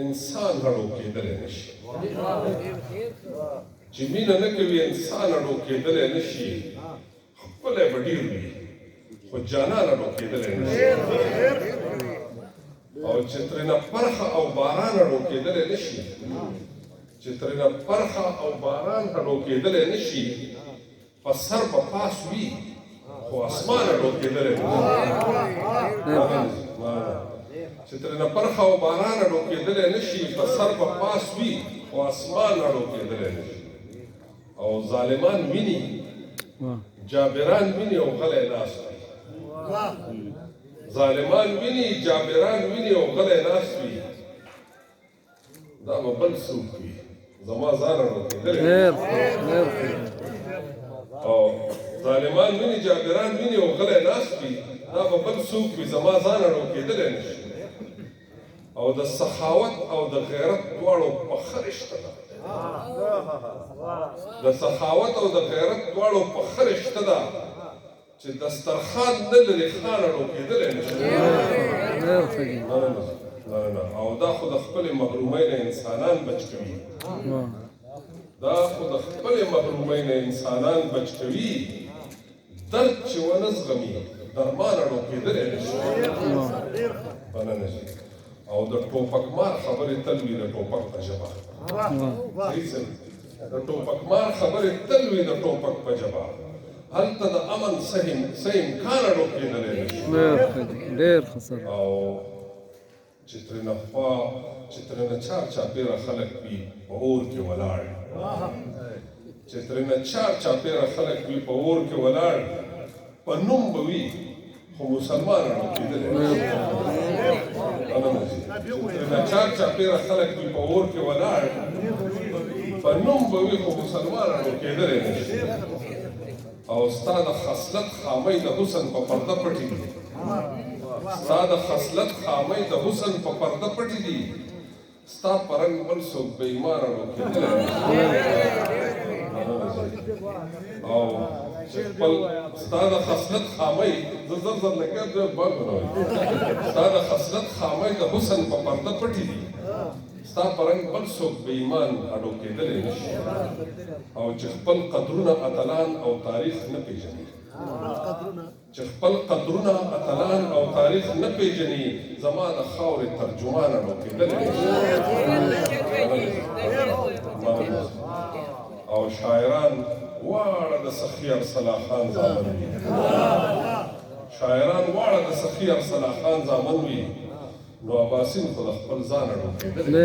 انسان هړو کېدلی نشي چې مینه نه کوي انسان هړو کېدلی نشي خپلی به ډېر وي خو جانان هړو کېدلی نشي او چې ترېنه پرخه او باران هړو کېدلی نشي چې ترېنه پرخه او باران هړو کېدلی نشي په سر په پاس وي خو اسمان هړو کېدلی نشي چې ترېنه پرخه او باران هړو کېدلی نشي په سر په پاس وي خو اسمان هړو کېدلی نشي او ظالمان ویني جابران ویني او غلی ناست وي ظالمان ویني جابران ویني او غلی ناست وي دا به بل څوک وي زما ځان هړو کېدلی او ظالمان ویني جابران ویني او غلی ناست وي دا به بل څوک وي زما ځان هړو کېدلی نشي او د سخاوت او د غیرت دواړو پخه رشته ده د سخاوت او د غیرت دواړو پخه رشته ده چې دسترخوان نه لري خان هړو کېدلی نشي نه او دا خو د خپلې محرومۍ نه انسانان بچ کوي دا خو د خپلې محرومۍ نه انسانان بچ کوي درد چې ونه زغمي درمان هړو کېدلی نشي او د ټوپک مار خبرې تل وي د ټوپک په ژبه د ټوپک مار خبرې تل وي د ټوپک په ژبه هلته د امن څه امکان هړو کېدلی نشي او چې ترېنه چاپېره خلک وي په اور کې ولاړ چې ترېنه چاپېره خلک وي په اور کې ولاړ په نوم به وي خو مسلمان هړو کېدلی نشي ترېنه چاپېره خلک وي په اور کې ولاړ په نوم به وي خو مسلمان هړو کېدلی نشي او ستا د خصلت خامۍ د حسن په پرده پټې دي ستا د خصلت خامۍ د حسن په پرده پټې دي ستا په رنګ بل څوک بې ایمانه هړو کېدلی او ستا د خصلت خامۍ زر لګیا ستا د خصلت خامۍ د حسن په پرده پټې دي ستا په رنګ بل څوک بې ایمان هړو کېدلی نشي او چې خپل قدرونه اتلان او تاریخ نه پېژني چې خپل قدرونه اتلان او تاریخ نه پېژني زما د خاورې ترجمان هړو کېدلی نشي او شاعران واړه د سخي ارسلا خان زامن وي شاعران واړه د سخي ارسلا خان زامن وي نو اباسین خو د خپل ځان هړو کېدلی